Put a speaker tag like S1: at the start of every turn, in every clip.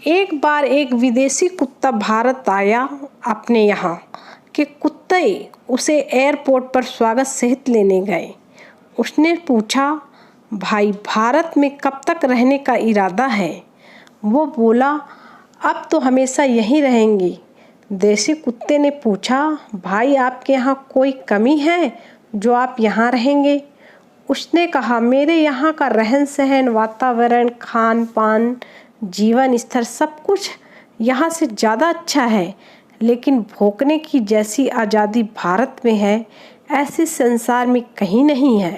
S1: एक बार एक विदेशी कुत्ता भारत आया। अपने यहाँ के कुत्ते उसे एयरपोर्ट पर स्वागत सहित लेने गए। उसने पूछा, भाई भारत में कब तक रहने का इरादा है? वो बोला, अब तो हमेशा यहीं रहेंगे। देसी कुत्ते ने पूछा, भाई आपके यहाँ कोई कमी है जो आप यहाँ रहेंगे? उसने कहा, मेरे यहाँ का रहन सहन, वातावरण, खान पान, जीवन स्तर सब कुछ यहाँ से ज़्यादा अच्छा है, लेकिन भौंकने की जैसी आज़ादी भारत में है ऐसे संसार में कहीं नहीं है।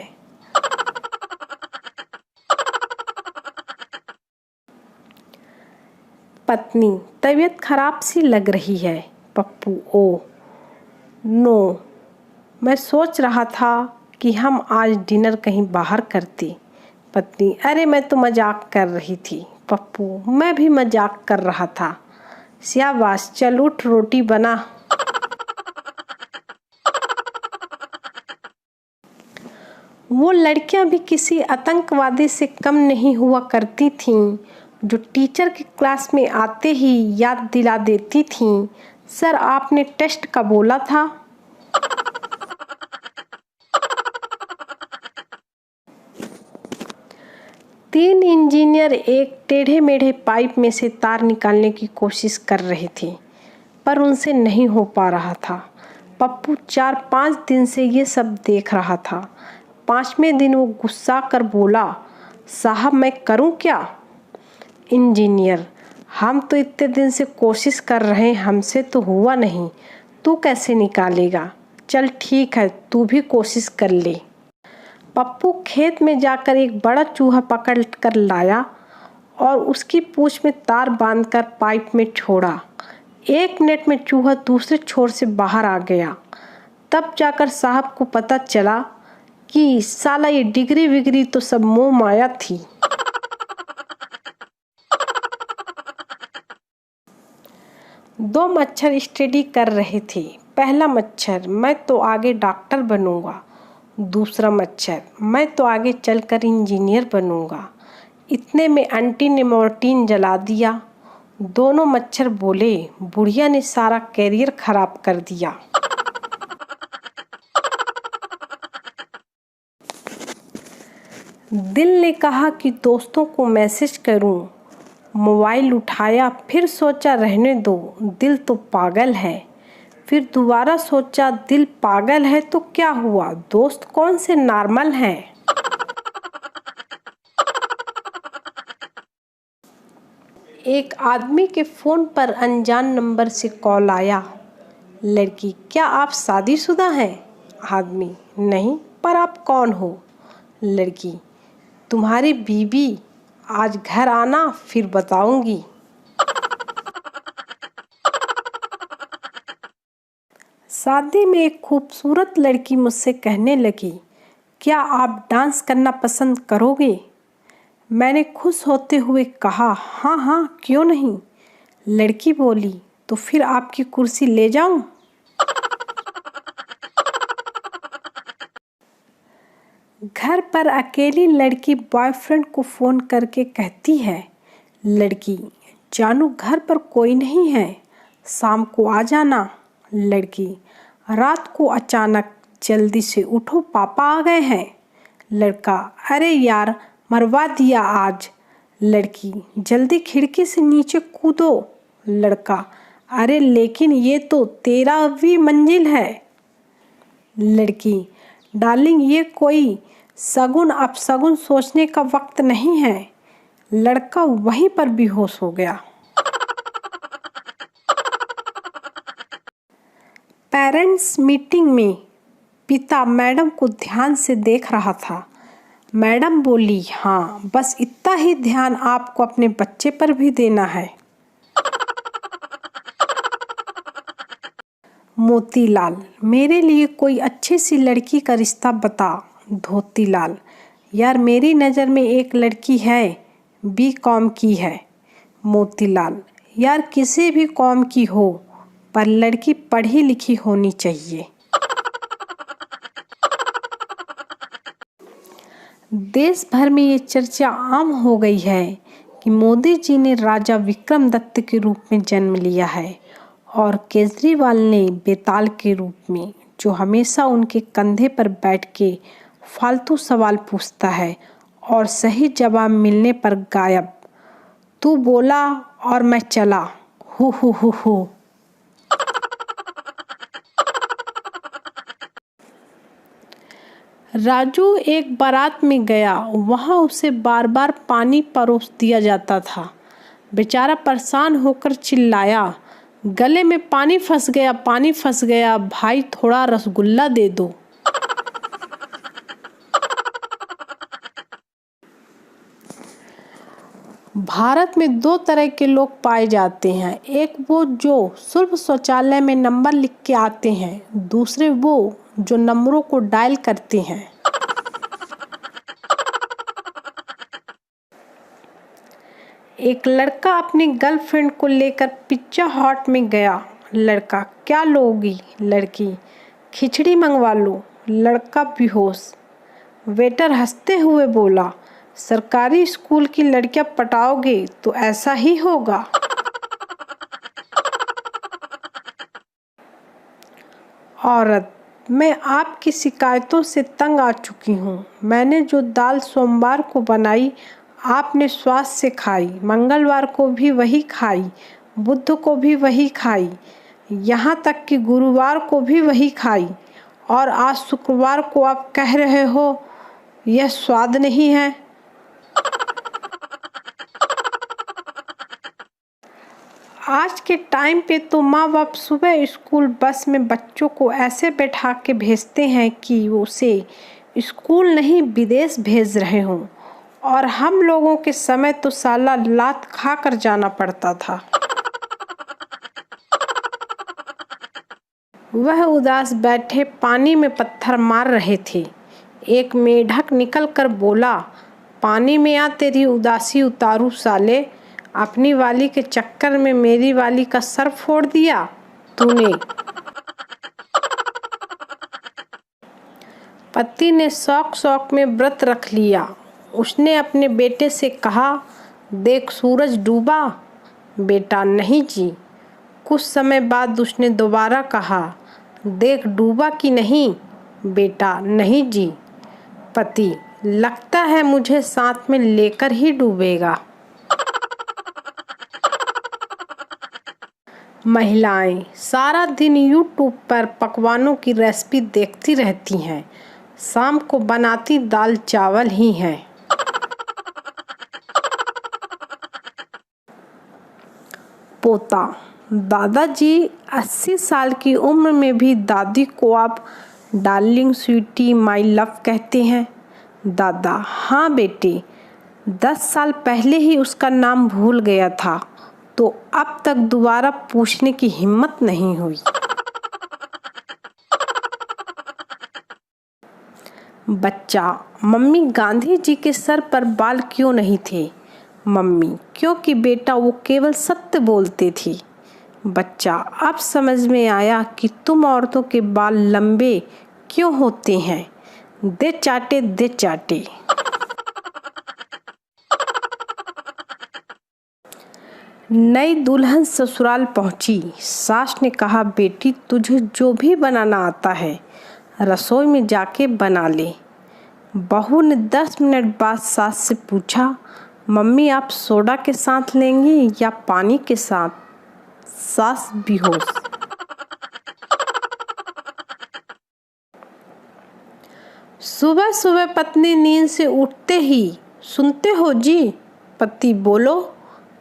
S1: पत्नी, तबीयत खराब सी लग रही है। पप्पू, ओ नो, मैं सोच रहा था कि हम आज डिनर कहीं बाहर करते। पत्नी, अरे मैं तो मजाक कर रही थी। पप्पू, मैं भी मजाक कर रहा था। शाबाश, चल उठ, रोटी बना। वो लड़कियां भी किसी आतंकवादी से कम नहीं हुआ करती थीं, जो टीचर की क्लास में आते ही याद दिला देती थीं, सर आपने टेस्ट का बोला था। तीन इंजीनियर एक टेढ़े मेढ़े पाइप में से तार निकालने की कोशिश कर रहे थे, पर उनसे नहीं हो पा रहा था। पप्पू 4-5 दिन से ये सब देख रहा था। 5वें दिन वो गुस्सा कर बोला, साहब मैं करूं क्या? इंजीनियर, हम तो इतने दिन से कोशिश कर रहे हैं, हमसे तो हुआ नहीं, तू कैसे निकालेगा? चल ठीक है, तू भी कोशिश कर ले। पप्पू खेत में जाकर एक बड़ा चूहा पकड़ कर लाया और उसकी पूंछ में तार बांधकर पाइप में छोड़ा। 1 मिनट में चूहा दूसरे छोर से बाहर आ गया। तब जाकर साहब को पता चला कि साला ये डिग्री विग्री तो सब मोह माया थी। दो मच्छर स्टडी कर रहे थे। पहला मच्छर, मैं तो आगे डॉक्टर बनूंगा। दूसरा मच्छर, मैं तो आगे चलकर इंजीनियर बनूंगा। इतने में आंटी ने मोर्टीन जला दिया। दोनों मच्छर बोले, बुढ़िया ने सारा कैरियर खराब कर दिया। दिल ने कहा कि दोस्तों को मैसेज करूं। मोबाइल उठाया, फिर सोचा रहने दो, दिल तो पागल है। फिर दोबारा सोचा, दिल पागल है तो क्या हुआ, दोस्त कौन से नॉर्मल हैं। एक आदमी के फ़ोन पर अनजान नंबर से कॉल आया। लड़की, क्या आप शादीशुदा हैं? आदमी, नहीं, पर आप कौन हो? लड़की, तुम्हारी बीवी, आज घर आना फिर बताऊंगी। शादी में एक खूबसूरत लड़की मुझसे कहने लगी, क्या आप डांस करना पसंद करोगे? मैंने खुश होते हुए कहा, हाँ हाँ, क्यों नहीं। लड़की बोली, तो फिर आपकी कुर्सी ले जाऊं? घर पर अकेली लड़की बॉयफ्रेंड को फ़ोन करके कहती है, लड़की, जानू घर पर कोई नहीं है, शाम को आ जाना। लड़की, रात को अचानक, जल्दी से उठो पापा आ गए हैं। लड़का, अरे यार मरवा दिया आज। लड़की, जल्दी खिड़की से नीचे कूदो। लड़का, अरे लेकिन ये तो 13वीं मंजिल है। लड़की, डार्लिंग ये कोई सगुन अपशगुन सोचने का वक्त नहीं है। लड़का वहीं पर बेहोश हो गया। पेरेंट्स मीटिंग में पिता मैडम को ध्यान से देख रहा था। मैडम बोली, हाँ, बस इतना ही ध्यान आपको अपने बच्चे पर भी देना है। मोतीलाल, मेरे लिए कोई अच्छी सी लड़की का रिश्ता बता। धोतीलाल, यार मेरी नज़र में एक लड़की है, B.Com की है। मोतीलाल, यार किसी भी कॉम की हो, पर लड़की पढ़ी लिखी होनी चाहिए। देश भर में ये चर्चा आम हो गई है कि मोदी जी ने राजा विक्रम दत्त के रूप में जन्म लिया है और केजरीवाल ने बेताल के रूप में, जो हमेशा उनके कंधे पर बैठ के फालतू सवाल पूछता है और सही जवाब मिलने पर गायब। तू बोला और मैं चला, हु। राजू एक बारात में गया, वहां उसे बार बार पानी परोस दिया जाता था। बेचारा परेशान होकर चिल्लाया, गले में पानी फंस गया, भाई थोड़ा रसगुल्ला दे दो। भारत में दो तरह के लोग पाए जाते हैं, एक वो जो सुलभ शौचालय में नंबर लिख के आते हैं, दूसरे वो जो नंबरों को डायल करते हैं। एक लड़का अपनी गर्लफ्रेंड को लेकर पिज्जा हट में गया। लड़का, क्या लोगी? लड़की, खिचड़ी मंगवा लो। लड़का बेहोश। वेटर हंसते हुए बोला, सरकारी स्कूल की लड़कियां पटाओगे तो ऐसा ही होगा। औरत, मैं आपकी शिकायतों से तंग आ चुकी हूँ। मैंने जो दाल सोमवार को बनाई आपने स्वाद से खाई, मंगलवार को भी वही खाई, बुध को भी वही खाई, यहाँ तक कि गुरुवार को भी वही खाई, और आज शुक्रवार को आप कह रहे हो यह स्वाद नहीं है। आज के टाइम पे तो माँ बाप सुबह स्कूल बस में बच्चों को ऐसे बैठा के भेजते हैं कि उसे स्कूल नहीं विदेश भेज रहे हों, और हम लोगों के समय तो साला लात खा कर जाना पड़ता था। वह उदास बैठे पानी में पत्थर मार रहे थे। एक मेढक निकल कर बोला, पानी में आ तेरी उदासी उतारू साले, अपनी वाली के चक्कर में मेरी वाली का सर फोड़ दिया तूने। पति ने शौक में व्रत रख लिया। उसने अपने बेटे से कहा, देख सूरज डूबा। बेटा, नहीं जी। कुछ समय बाद उसने दोबारा कहा, देख डूबा कि नहीं? बेटा, नहीं जी। पति, लगता है मुझे साथ में लेकर ही डूबेगा। महिलाएं सारा दिन यूट्यूब पर पकवानों की रेसिपी देखती रहती हैं, शाम को बनाती दाल चावल ही हैं। पोता, दादाजी 80 साल की उम्र में भी दादी को आप डार्लिंग, स्वीटी, माई लव कहते हैं। दादा, हाँ बेटे, 10 साल पहले ही उसका नाम भूल गया था, तो अब तक दोबारा पूछने की हिम्मत नहीं हुई। बच्चा, मम्मी गांधी जी के सर पर बाल क्यों नहीं थे? मम्मी, क्योंकि बेटा वो केवल सत्य बोलते थे। बच्चा, अब समझ में आया कि तुम औरतों के बाल लंबे क्यों होते हैं। दे चाटे, दे चाटे। नई दुल्हन ससुराल पहुंची। सास ने कहा, बेटी तुझे जो भी बनाना आता है रसोई में जाके बना ले। बहू ने 10 मिनट बाद सास से पूछा, मम्मी आप सोडा के साथ लेंगी या पानी के साथ? सास बेहोश। सुबह सुबह पत्नी नींद से उठते ही, सुनते हो जी? पति, बोलो।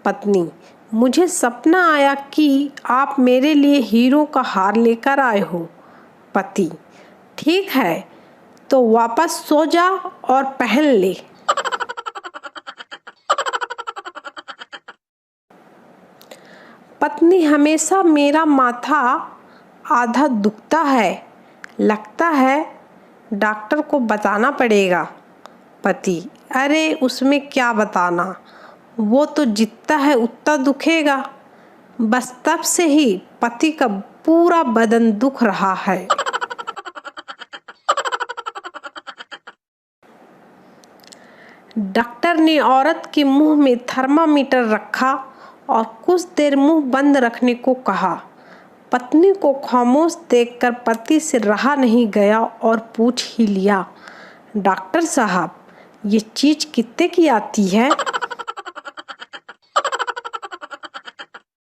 S1: पत्नी, मुझे सपना आया कि आप मेरे लिए हीरो का हार लेकर आए हो। पति, ठीक है तो वापस सो जा और पहन ले। पत्नी, हमेशा मेरा माथा आधा दुखता है, लगता है डॉक्टर को बताना पड़ेगा। पति, अरे उसमें क्या बताना, वो तो जितना है उतना दुखेगा। बस तब से ही पति का पूरा बदन दुख रहा है। डॉक्टर ने औरत के मुंह में थर्मामीटर रखा और कुछ देर मुंह बंद रखने को कहा। पत्नी को खामोश देखकर पति से रहा नहीं गया और पूछ ही लिया, डॉक्टर साहब, ये चीज कितने की आती है?